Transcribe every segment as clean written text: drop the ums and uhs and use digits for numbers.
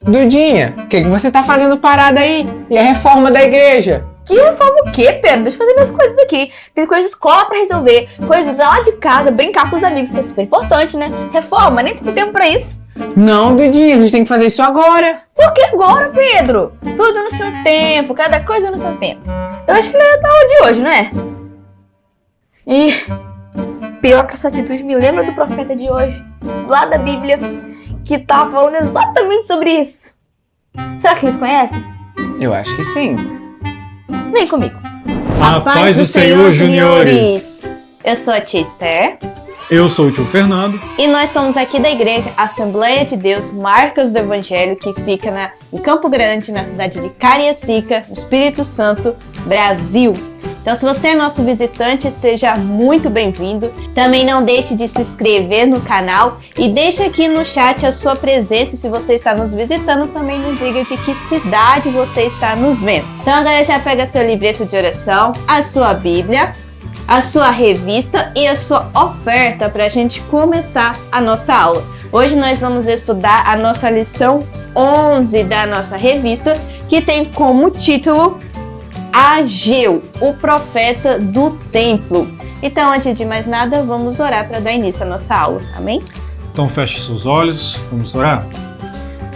Dudinha, o que você tá fazendo parada aí? E a reforma da igreja? Que reforma o quê, Pedro? Deixa eu fazer minhas coisas aqui. Tem coisa de escola pra resolver, coisa lá de casa, brincar com os amigos, que é super importante, né? Reforma, nem tem tempo pra isso. Não, Dudinha, a gente tem que fazer isso agora. Por que agora, Pedro? Tudo no seu tempo, cada coisa no seu tempo. Eu acho que não é da aula de hoje, não é? E pior que essa atitude me lembra do profeta de hoje, lá da Bíblia, que tava falando exatamente sobre isso. Será que eles conhecem? Eu acho que sim. Vem comigo. A paz do Senhor, juniores! Eu sou a tia Esther. Eu sou o tio Fernando. E nós somos aqui da igreja Assembleia de Deus Marcas do Evangelho, que fica em Campo Grande, na cidade de Cariacica, no Espírito Santo, Brasil. Então, se você é nosso visitante, seja muito bem-vindo. Também não deixe de se inscrever no canal e deixe aqui no chat a sua presença. Se você está nos visitando, também nos diga de que cidade você está nos vendo. Então, agora já pega seu livreto de oração, a sua Bíblia, a sua revista e a sua oferta para a gente começar a nossa aula. Hoje nós vamos estudar a nossa lição 11 da nossa revista, que tem como título Ageu, o profeta do templo. Então, antes de mais nada, vamos orar para dar início à nossa aula. Amém? Então feche seus olhos, vamos orar.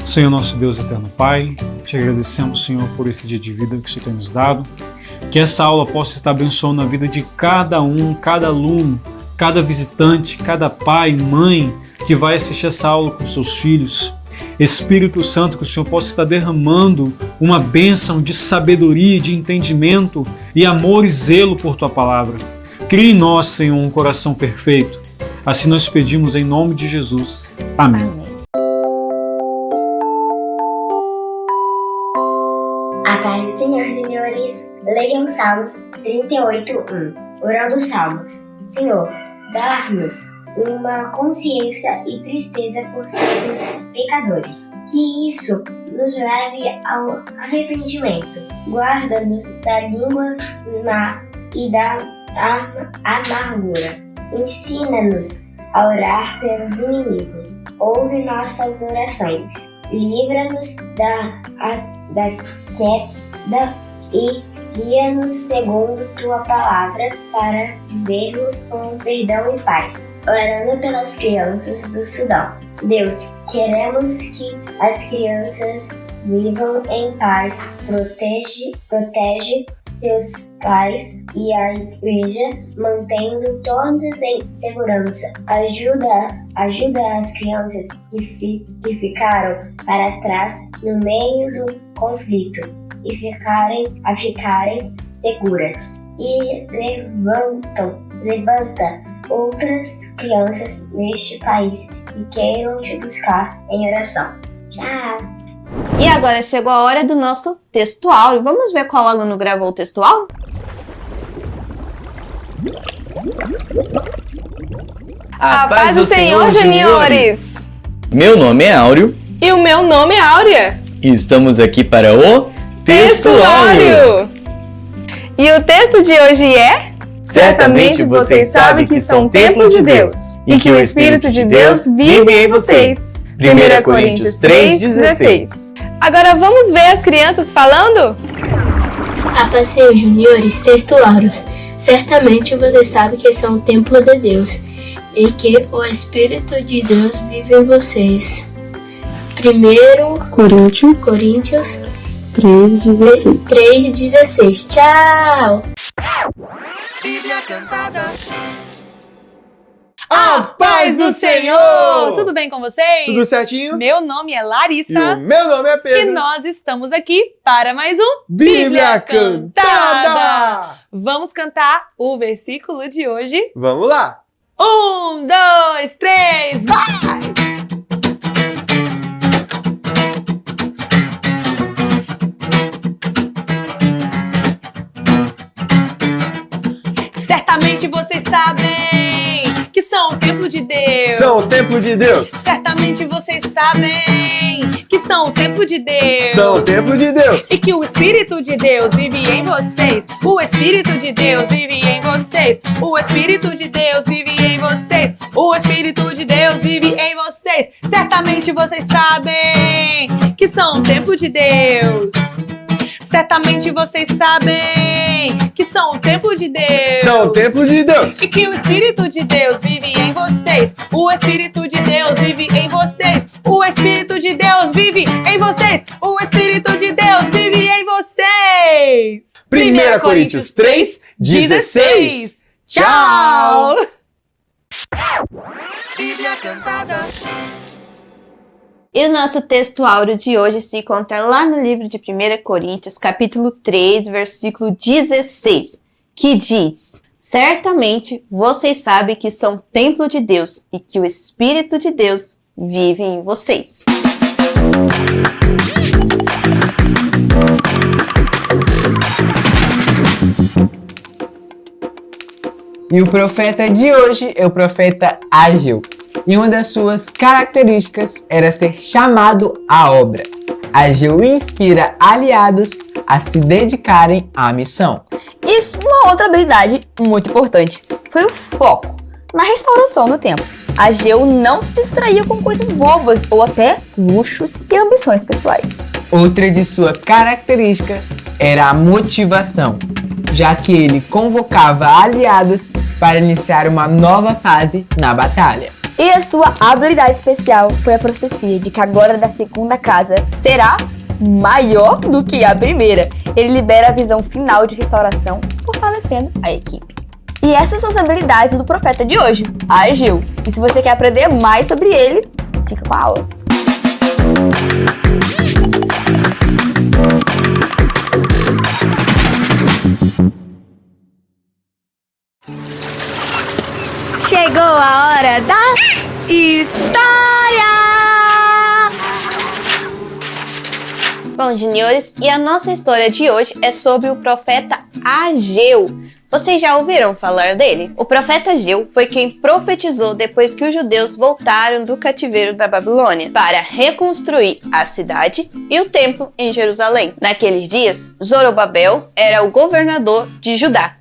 Senhor nosso Deus eterno Pai, te agradecemos, Senhor, por esse dia de vida que o Senhor tem nos dado. Que essa aula possa estar abençoando a vida de cada um, cada aluno, cada visitante, cada pai, mãe que vai assistir essa aula com seus filhos. Espírito Santo, que o Senhor possa estar derramando uma bênção de sabedoria, de entendimento e amor e zelo por Tua palavra. Crie em nós, Senhor, um coração perfeito. Assim nós pedimos em nome de Jesus. Amém. Amém. A paz do Senhor, senhores. Leiam Salmos 38:1. Orando os Salmos. Senhor, dá-nos uma consciência e tristeza por sermos pecadores. Que isso nos leve ao arrependimento. Guarda-nos da língua má e da amargura. Ensina-nos a orar pelos inimigos. Ouve nossas orações. Livra-nos da queda e guia-nos segundo Tua palavra para vivermos com perdão e paz. Orando pelas crianças do Sudão. Deus, queremos que as crianças vivam em paz. Protege seus pais e a igreja, mantendo todos em segurança. Ajuda as crianças que ficaram para trás no meio do conflito e ficarem seguras. E levanta outras crianças neste país que queiram te buscar em oração. Tchau! E agora chegou a hora do nosso textuário. Vamos ver qual aluno gravou o textuário? A paz do Senhor, juniores! Meu nome é Áureo. E o meu nome é Áurea. E estamos aqui para o Textuário! E o texto de hoje é: Certamente vocês sabem que são templo de Deus e que o Espírito de Deus vive em vocês. 1 Coríntios 3:16. Agora vamos ver as crianças falando? A paz, Senhor, juniores, textuários. Certamente vocês sabem que são o templo de Deus e que o Espírito de Deus vive em vocês. 1 Coríntios 3:16. Tchau! Bíblia Cantada. A paz do Senhor! Tudo bem com vocês? Tudo certinho? Meu nome é Larissa. E o meu nome é Pedro. E nós estamos aqui para mais um Bíblia Cantada! Vamos cantar o versículo de hoje? Vamos lá! 1, 2, 3, vai! Certamente vocês sabem que são o templo de Deus. São o templo de Deus. Certamente vocês sabem que são o templo de Deus. São o templo de Deus. E que o Espírito de Deus vive em vocês. O Espírito de Deus vive em vocês. O Espírito de Deus vive em vocês. o Espírito de Deus vive em vocês. Certamente vocês sabem que são o templo de Deus. Certamente vocês sabem que são o templo de Deus. São o templo de Deus. E que o Espírito de Deus vive em vocês. O Espírito de Deus vive em vocês. O Espírito de Deus vive em vocês. O Espírito de Deus vive em vocês. 1 Coríntios 3, 16. Tchau! Bíblia Cantada. E o nosso texto áureo de hoje se encontra lá no livro de 1 Coríntios, capítulo 3, versículo 16, que diz: Certamente vocês sabem que são templo de Deus e que o Espírito de Deus vive em vocês. E o profeta de hoje é o profeta Ageu. E uma das suas características era ser chamado à obra. Ageu inspira aliados a se dedicarem à missão. E uma outra habilidade muito importante foi o foco na restauração do templo. Ageu não se distraía com coisas bobas ou até luxos e ambições pessoais. Outra de sua característica era a motivação, já que ele convocava aliados para iniciar uma nova fase na batalha. E a sua habilidade especial foi a profecia de que a glória da segunda casa será maior do que a primeira. Ele libera a visão final de restauração, fortalecendo a equipe. E essas são as habilidades do profeta de hoje, Ageu. E se você quer aprender mais sobre ele, fica com a aula. Chegou a hora da história! Bom, juniores, e a nossa história de hoje é sobre o profeta Ageu. Vocês já ouviram falar dele? O profeta Ageu foi quem profetizou depois que os judeus voltaram do cativeiro da Babilônia para reconstruir a cidade e o templo em Jerusalém. Naqueles dias, Zorobabel era o governador de Judá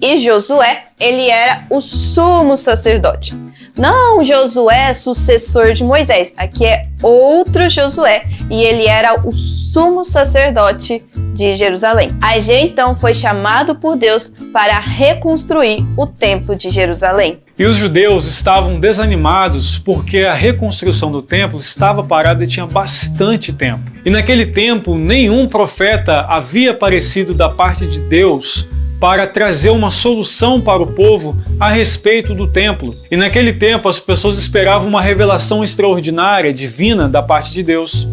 e Josué, ele era o sumo sacerdote. Não Josué, sucessor de Moisés, aqui é outro Josué e ele era o sumo sacerdote de Jerusalém. Ageu então foi chamado por Deus para reconstruir o templo de Jerusalém. E os judeus estavam desanimados porque a reconstrução do templo estava parada e tinha bastante tempo. E naquele tempo nenhum profeta havia aparecido da parte de Deus para trazer uma solução para o povo a respeito do templo. E naquele tempo as pessoas esperavam uma revelação extraordinária, divina da parte de Deus.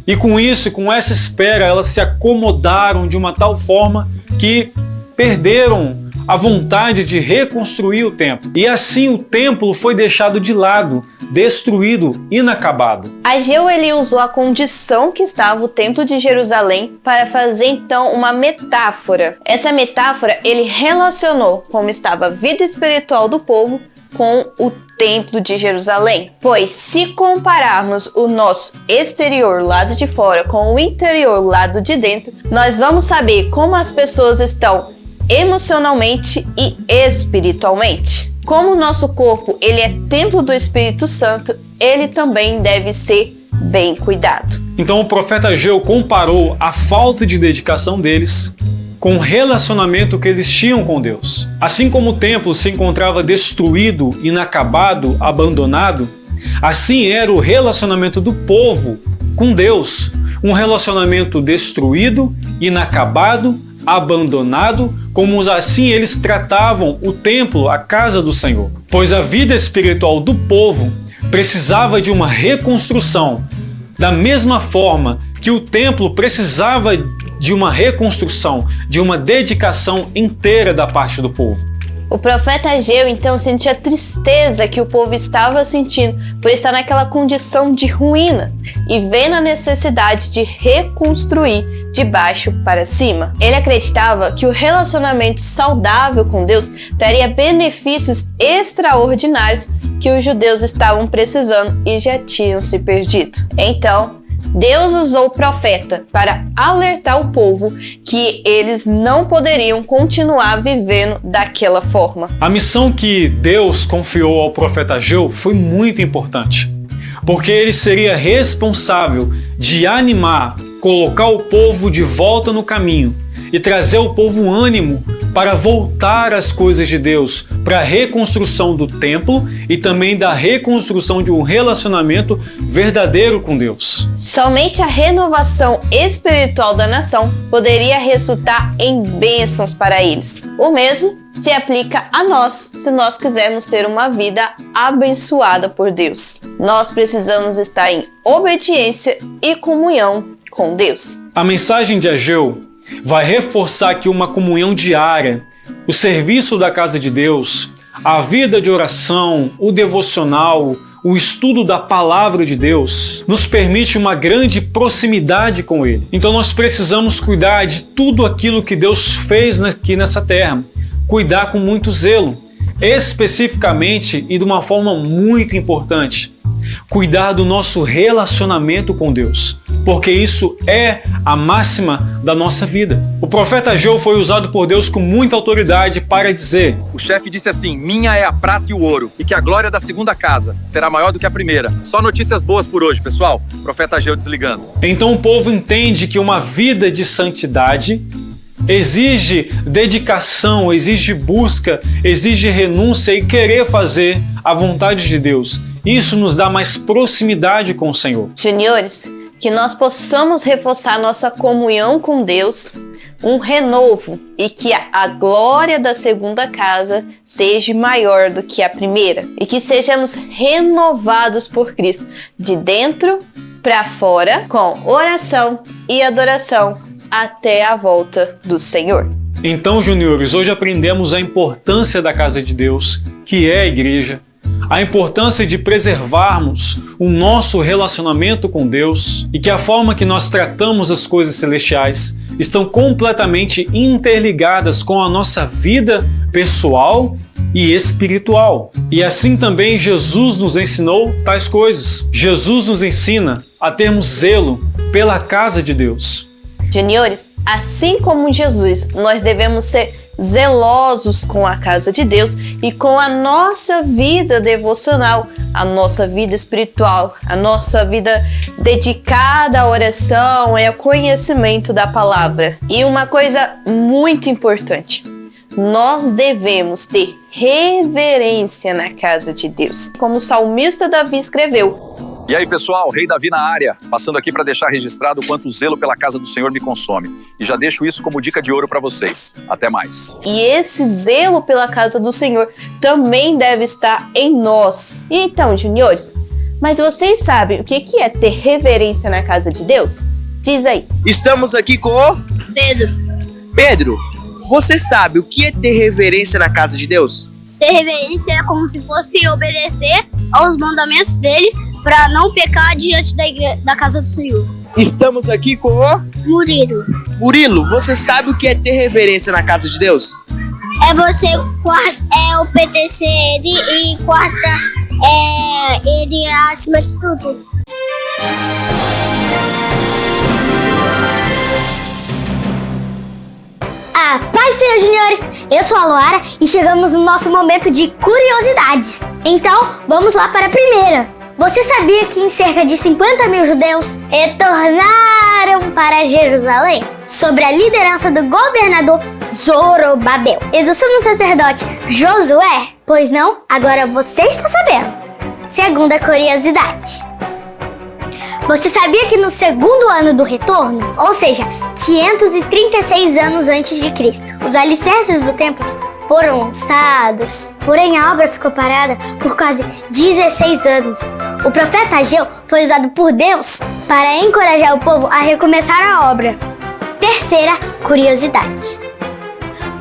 E com isso, com essa espera, elas se acomodaram de uma tal forma que perderam a vontade de reconstruir o templo. E assim o templo foi deixado de lado, destruído, inacabado. Ageu ele usou a condição que estava o templo de Jerusalém para fazer então uma metáfora. Essa metáfora ele relacionou como estava a vida espiritual do povo com o templo de Jerusalém. Pois se compararmos o nosso exterior, lado de fora, com o interior, lado de dentro, nós vamos saber como as pessoas estão emocionalmente e espiritualmente. Como o nosso corpo ele é templo do Espírito Santo, ele também deve ser bem cuidado. Então o profeta Ageu comparou a falta de dedicação deles com o relacionamento que eles tinham com Deus. Assim como o templo se encontrava destruído, inacabado, abandonado, assim era o relacionamento do povo com Deus. Um relacionamento destruído, inacabado, abandonado, como assim eles tratavam o templo, a casa do Senhor. Pois a vida espiritual do povo precisava de uma reconstrução, da mesma forma que o templo precisava de uma reconstrução, de uma dedicação inteira da parte do povo. O profeta Ageu então sentia a tristeza que o povo estava sentindo por estar naquela condição de ruína e vendo a necessidade de reconstruir de baixo para cima. Ele acreditava que o relacionamento saudável com Deus traria benefícios extraordinários que os judeus estavam precisando e já tinham se perdido. Então, Deus usou o profeta para alertar o povo que eles não poderiam continuar vivendo daquela forma. A missão que Deus confiou ao profeta Ageu foi muito importante, porque ele seria responsável de animar, colocar o povo de volta no caminho e trazer ao povo ânimo para voltar às coisas de Deus, para a reconstrução do templo e também da reconstrução de um relacionamento verdadeiro com Deus. Somente a renovação espiritual da nação poderia resultar em bênçãos para eles. O mesmo se aplica a nós, se nós quisermos ter uma vida abençoada por Deus. Nós precisamos estar em obediência e comunhão com Deus. A mensagem de Ageu vai reforçar que uma comunhão diária, o serviço da casa de Deus, a vida de oração, o devocional, o estudo da palavra de Deus, nos permite uma grande proximidade com Ele. Então nós precisamos cuidar de tudo aquilo que Deus fez aqui nessa terra, cuidar com muito zelo, especificamente e de uma forma muito importante, cuidar do nosso relacionamento com Deus, porque isso é a máxima da nossa vida. O profeta Ageu foi usado por Deus com muita autoridade para dizer: o chefe disse assim: minha é a prata e o ouro, e que a glória da segunda casa será maior do que a primeira. Só notícias boas por hoje, pessoal. Profeta Ageu desligando. Então o povo entende que uma vida de santidade exige dedicação, exige busca, exige renúncia e querer fazer a vontade de Deus. Isso nos dá mais proximidade com o Senhor. Juniores, que nós possamos reforçar nossa comunhão com Deus, um renovo, e que a glória da segunda casa seja maior do que a primeira, e que sejamos renovados por Cristo, de dentro para fora, com oração e adoração até a volta do Senhor. Então, juniores, hoje aprendemos a importância da casa de Deus, que é a igreja, a importância de preservarmos o nosso relacionamento com Deus e que a forma que nós tratamos as coisas celestiais estão completamente interligadas com a nossa vida pessoal e espiritual. E assim também Jesus nos ensinou tais coisas. Jesus nos ensina a termos zelo pela casa de Deus. Juniores, assim como Jesus, nós devemos ser zelosos com a casa de Deus e com a nossa vida devocional, a nossa vida espiritual, a nossa vida dedicada à oração e ao conhecimento da palavra. E uma coisa muito importante, nós devemos ter reverência na casa de Deus, como o salmista Davi escreveu. E aí, pessoal, Rei Davi na área, passando aqui para deixar registrado o quanto o zelo pela casa do Senhor me consome. E já deixo isso como dica de ouro para vocês. Até mais. E esse zelo pela casa do Senhor também deve estar em nós. E então, juniores, mas vocês sabem o que é ter reverência na casa de Deus? Diz aí. Estamos aqui com o Pedro. Pedro, você sabe o que é ter reverência na casa de Deus? Ter reverência é como se fosse obedecer aos mandamentos dele para não pecar diante da casa do Senhor. Estamos aqui com o Murilo. Murilo, você sabe o que é ter reverência na casa de Deus? É você obedecer ele e quarta ele acima de tudo. Paz, Senhor Juniores! Eu sou a Luara e chegamos no nosso momento de curiosidades. Então, vamos lá para a primeira. Você sabia que em cerca de 50 mil judeus retornaram para Jerusalém sob a liderança do governador Zorobabel e do sumo sacerdote Josué? Pois não? Agora você está sabendo. Segunda curiosidade. Você sabia que no segundo ano do retorno, ou seja, 536 anos antes de Cristo, os alicerces do templo foram lançados, porém a obra ficou parada por quase 16 anos. O profeta Ageu foi usado por Deus para encorajar o povo a recomeçar a obra. Terceira curiosidade.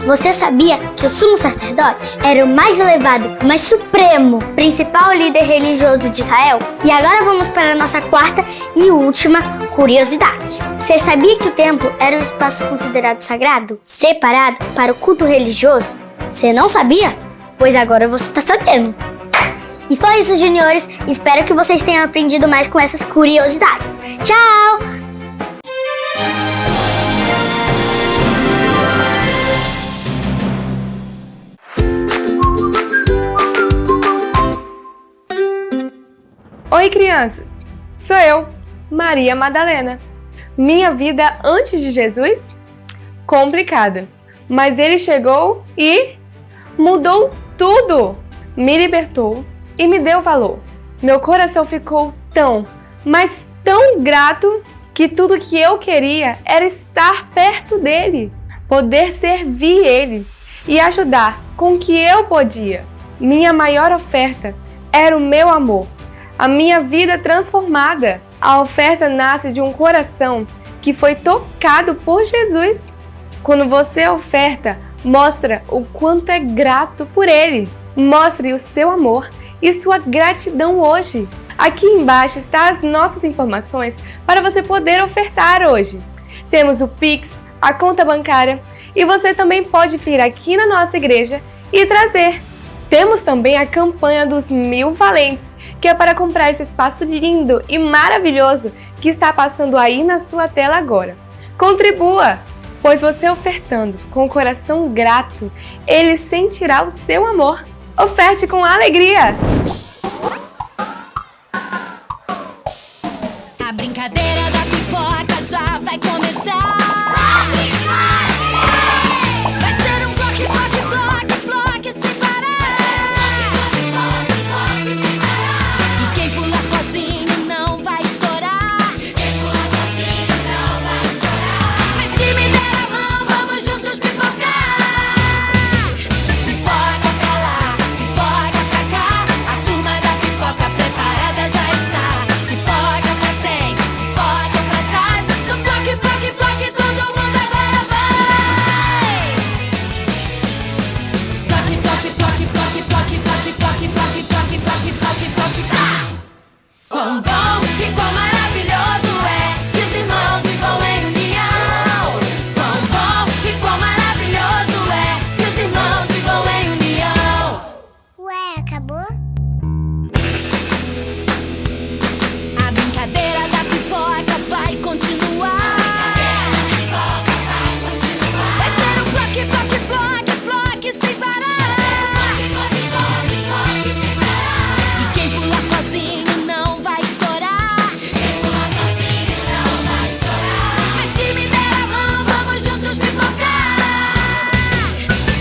Você sabia que o sumo sacerdote era o mais elevado, o mais supremo, principal líder religioso de Israel? E agora vamos para a nossa quarta e última curiosidade. Você sabia que o templo era um espaço considerado sagrado, separado para o culto religioso? Você não sabia? Pois agora você está sabendo. E foi isso, juniores. Espero que vocês tenham aprendido mais com essas curiosidades. Tchau! Oi, crianças! Sou eu, Maria Madalena. Minha vida antes de Jesus? Complicada. Mas ele chegou e mudou tudo! Me libertou e me deu valor. Meu coração ficou tão, mas tão grato que tudo que eu queria era estar perto dele, poder servir ele e ajudar com o que eu podia. Minha maior oferta era o meu amor, a minha vida transformada. A oferta nasce de um coração que foi tocado por Jesus. Quando você oferta, mostra o quanto é grato por ele. Mostre o seu amor e sua gratidão hoje. Aqui embaixo estão as nossas informações para você poder ofertar hoje. Temos o Pix, a conta bancária e você também pode vir aqui na nossa igreja e trazer. Temos também a campanha dos 1000 valentes, que é para comprar esse espaço lindo e maravilhoso que está passando aí na sua tela agora. Contribua, pois você ofertando com o coração grato, ele sentirá o seu amor. Oferte com alegria! A brincadeira da pipoca já vai começar. Vai ser um bloque, bloque, bloque, bloque sem parar. E quem pular sozinho não vai estourar. Mas se me der a mão, vamos juntos pipocar. Pipoca pra lá, pipoca pra cá. A turma da pipoca preparada já está. Pipoca pra frente, pipoca pra trás. No bloque, bloque, bloque, todo mundo agora vai. Bloque, bloque, bloque, bloque, bloque, bloque, bloque, bloque, bloque, bloque, bloque, bloque, bloque. Quão bom e quão maravilhoso é que os irmãos vivam em união. Quão bom e quão maravilhoso é que os irmãos vivam em união. Ué, acabou? A brincadeira da pipoca vai continuar. Vai ser um bloque, bloque, bloque, bloque sem parar. E quem pular sozinho não vai estourar. Mas se me der a mão, vamos juntos pipocar.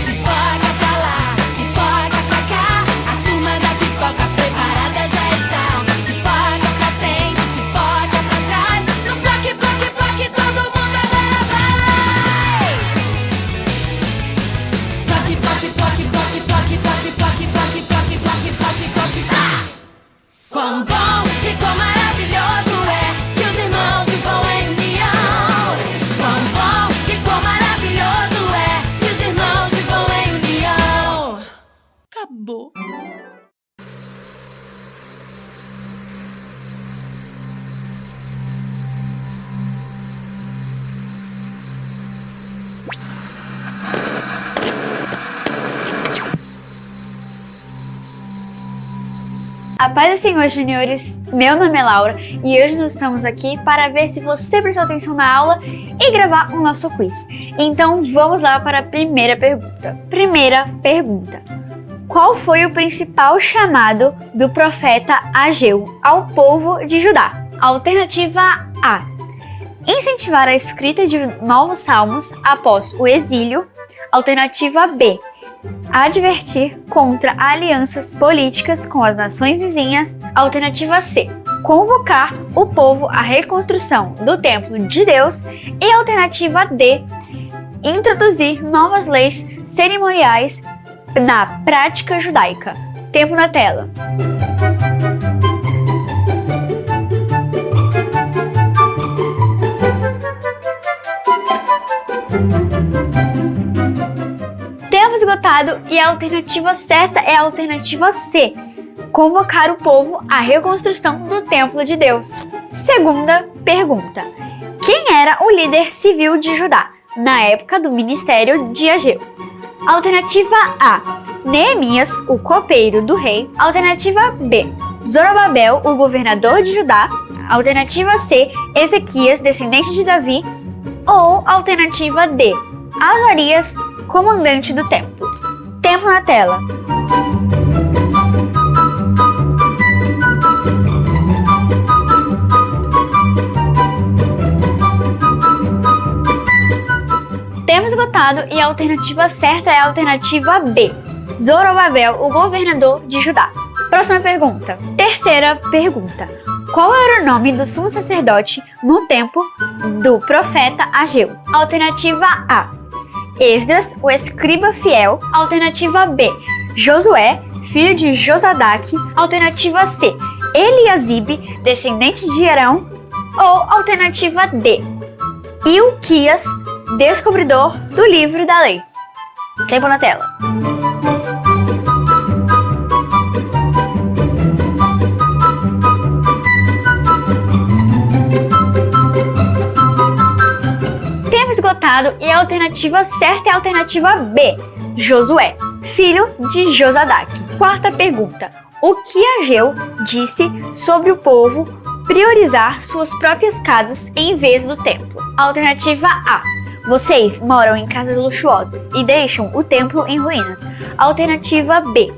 Pipoca pra lá, pipoca pra cá. A turma da pipoca preparada já está. Pipoca pra frente, pipoca pra trás. No bloque, bloque, bloque, todo mundo agora vai. Bloque, bloque, bloque, bloque, bloque, bloque, bloque, bloque, bloque, bloque, bloque, bloque, bloque. Quão bom e quão maravilhoso é que os irmãos vivam em união. Quão bom e quão maravilhoso é que os irmãos vivam em união. Acabou. A paz do Senhor, juniores, meu nome é Laura e hoje nós estamos aqui para ver se você prestou atenção na aula e gravar o nosso quiz. Então vamos lá para a primeira pergunta. Primeira pergunta: qual foi o principal chamado do profeta Ageu ao povo de Judá? Alternativa A: incentivar a escrita de novos salmos após o exílio. Alternativa B: advertir contra alianças políticas com as nações vizinhas. Alternativa C: convocar o povo à reconstrução do templo de Deus. E alternativa D: introduzir novas leis cerimoniais na prática judaica. Tempo na tela. Tempo esgotado e a alternativa certa é a alternativa C: convocar o povo à reconstrução do templo de Deus. Segunda pergunta: quem era o líder civil de Judá na época do ministério de Ageu? Alternativa A: Neemias, o copeiro do rei. Alternativa B, Zorobabel, o governador de Judá. Alternativa C, Ezequias, descendente de Davi. Ou alternativa D, Azarias, comandante do templo. Tempo na tela. Tempo esgotado e a alternativa certa é a alternativa B, Zorobabel, o governador de Judá. Próxima pergunta. Terceira pergunta. Qual era o nome do sumo sacerdote no tempo do profeta Ageu? Alternativa A, Esdras, o escriba fiel. Alternativa B, Josué, filho de Josadaque. Alternativa C, Eliasibe, descendente de Arão. Ou alternativa D, Ilquias, descobridor do livro da lei. Tempo na tela. Tempo esgotado e a alternativa certa é a alternativa B, Josué, filho de Josadaque. Quarta pergunta. O que Ageu disse sobre o povo priorizar suas próprias casas em vez do templo? Alternativa A, vocês moram em casas luxuosas e deixam o templo em ruínas. Alternativa B,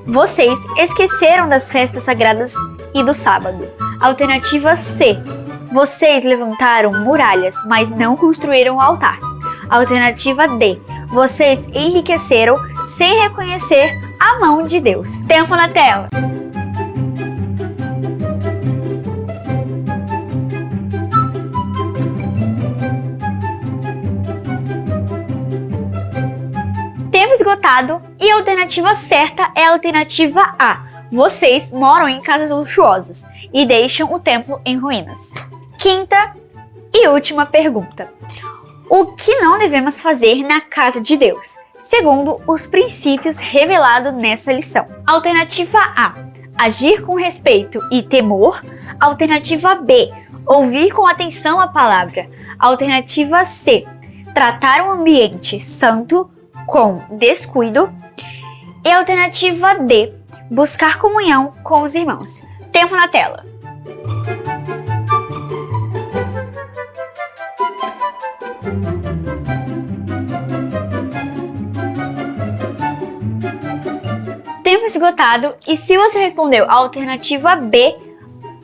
vocês esqueceram das festas sagradas e do sábado. Alternativa C, vocês levantaram muralhas, mas não construíram o altar. Alternativa D, vocês enriqueceram sem reconhecer a mão de Deus. Tempo na tela. Tempo esgotado e a alternativa certa é a alternativa A. Vocês moram em casas luxuosas e deixam o templo em ruínas. Quinta e última pergunta. O que não devemos fazer na casa de Deus, segundo os princípios revelados nessa lição? Alternativa A, agir com respeito e temor. Alternativa B, ouvir com atenção a palavra. Alternativa C, tratar um ambiente santo com descuido. E alternativa D, buscar comunhão com os irmãos. Tempo na tela. Tempo esgotado e se você respondeu a alternativa B,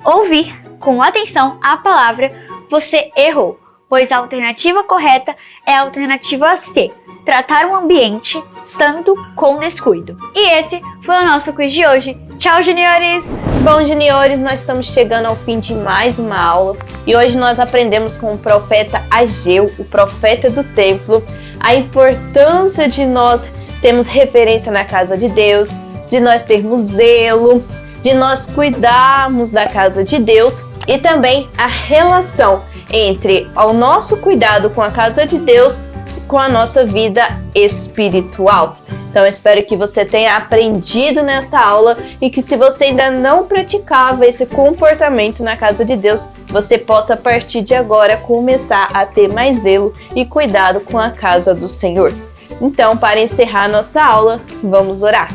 ouvir com atenção a palavra, você errou, pois a alternativa correta é a alternativa C, tratar um ambiente santo com descuido. E esse foi o nosso quiz de hoje. Tchau, juniores! Bom, juniores, nós estamos chegando ao fim de mais uma aula e hoje nós aprendemos com o profeta Ageu, o profeta do templo, a importância de nós termos referência na casa de Deus, de nós termos zelo, de nós cuidarmos da casa de Deus e também a relação entre o nosso cuidado com a casa de Deus com a nossa vida espiritual. Então eu espero que você tenha aprendido nesta aula e que se você ainda não praticava esse comportamento na casa de Deus, você possa a partir de agora começar a ter mais zelo e cuidado com a casa do Senhor. Então, para encerrar nossa aula, vamos orar.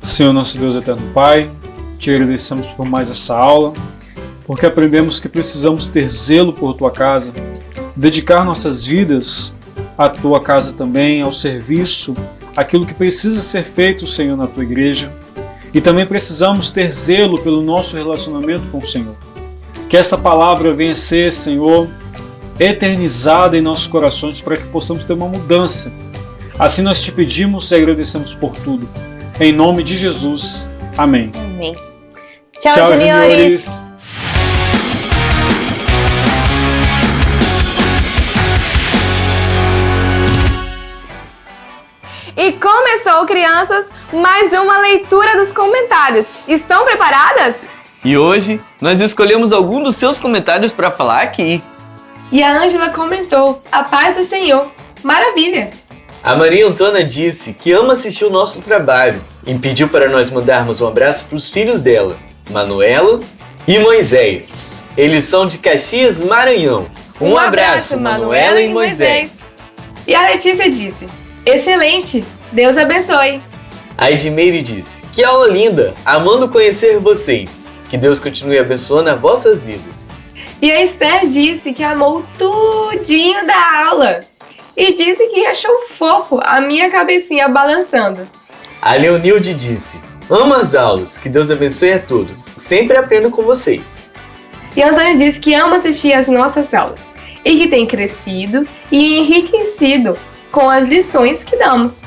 Senhor nosso Deus eterno Pai, te agradecemos por mais essa aula, porque aprendemos que precisamos ter zelo por tua casa, dedicar nossas vidas à tua casa também, ao serviço, aquilo que precisa ser feito, Senhor, na tua igreja. E também precisamos ter zelo pelo nosso relacionamento com o Senhor. Que esta palavra venha ser, Senhor, eternizada em nossos corações para que possamos ter uma mudança. Assim nós te pedimos e agradecemos por tudo. Em nome de Jesus. Amém. Amém. Tchau, juniores. E começou, crianças, mais uma leitura dos comentários. Estão preparadas? E hoje nós escolhemos algum dos seus comentários para falar aqui. E a Ângela comentou: a paz do Senhor. Maravilha! A Maria Antônia disse que ama assistir o nosso trabalho e pediu para nós mandarmos um abraço para os filhos dela, Manuela e Moisés. Eles são de Caxias, Maranhão. Um abraço, Manuela e Moisés. E a Letícia disse: excelente! Deus abençoe! A Edmeire disse: que aula linda! Amando conhecer vocês. Que Deus continue abençoando as vossas vidas. E a Esther disse que amou tudinho da aula. E disse que achou fofo a minha cabecinha balançando. A Leonilde disse: amo as aulas, que Deus abençoe a todos. Sempre aprendo com vocês. E a Antônia disse que ama assistir às nossas aulas. E que tem crescido e enriquecido com as lições que damos.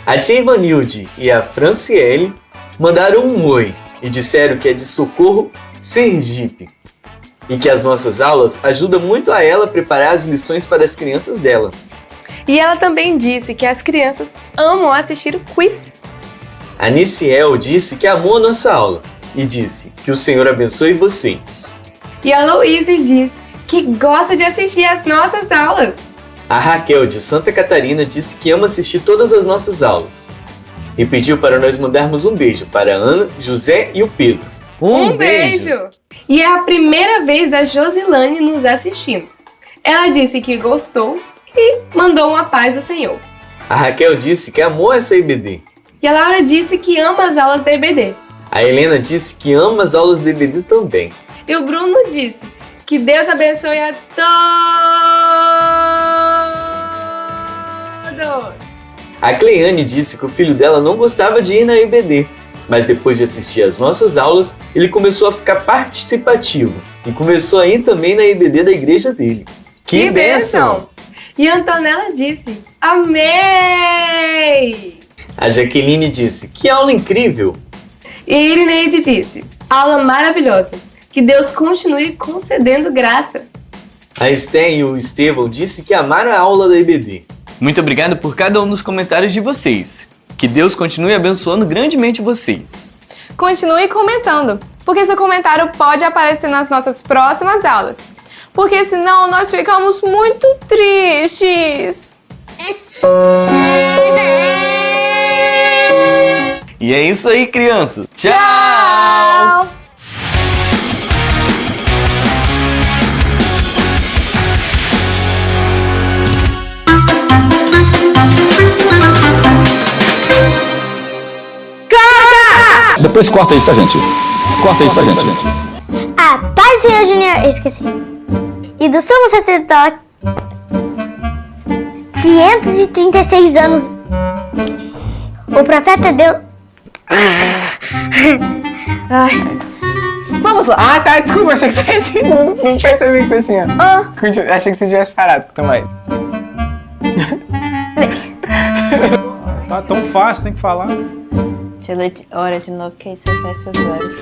A tia Ivanilde e a Franciele mandaram um oi e disseram que é de Socorro, Sergipe. E que as nossas aulas ajudam muito a ela a preparar as lições para as crianças dela. E ela também disse que as crianças amam assistir o quiz. A Niciel disse que amou a nossa aula e disse que o Senhor abençoe vocês. E a Louise disse que gosta de assistir às nossas aulas. A Raquel de Santa Catarina disse que ama assistir todas as nossas aulas. E pediu para nós mandarmos um beijo para a Ana, José e o Pedro. Um beijo! E é a primeira vez da Josilane nos assistindo. Ela disse que gostou e mandou uma paz do Senhor. A Raquel disse que amou essa IBD. E a Laura disse que ama as aulas da IBD. A Helena disse que ama as aulas da IBD também. E o Bruno disse que Deus abençoe a todos. A Cleane disse que o filho dela não gostava de ir na IBD, mas depois de assistir às nossas aulas, ele começou a ficar participativo e começou a ir também na IBD da igreja dele. Que bênção! E a Antonella disse: amei! A Jaqueline disse: que aula incrível! E a Irineide disse: aula maravilhosa! Que Deus continue concedendo graça. A Esther e o Estevão disse que amaram a aula da IBD. Muito obrigado por cada um dos comentários de vocês. Que Deus continue abençoando grandemente vocês. Continue comentando, porque seu comentário pode aparecer nas nossas próximas aulas. Porque senão nós ficamos muito tristes. E é isso aí, crianças. Tchau! Depois corta isso, tá, gente? Corta isso, tá, gente? A paz, Senhor Júnior. Esqueci. E do sumo sacerdote, 536 anos. O profeta deu... Ai. Vamos lá. Ah, tá. Desculpa, achei que você tinha... Não percebi que você tinha. Achei que você tivesse parado. Toma aí. Tá tão fácil, tem que falar. Deixa eu ler hora de novo, que aí você faz essas horas.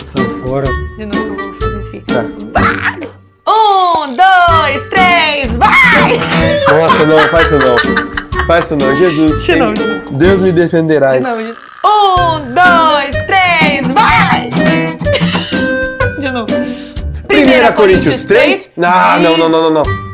Sai fora. De novo, eu vou fazer assim. Tá. Vai! 1, 2, 3, vai! Nossa, não, faz isso não. Faz isso não, Jesus. De novo. Deus me defenderá. De novo. 1, 2, 3, vai! De novo. 1 Coríntios 3? Não.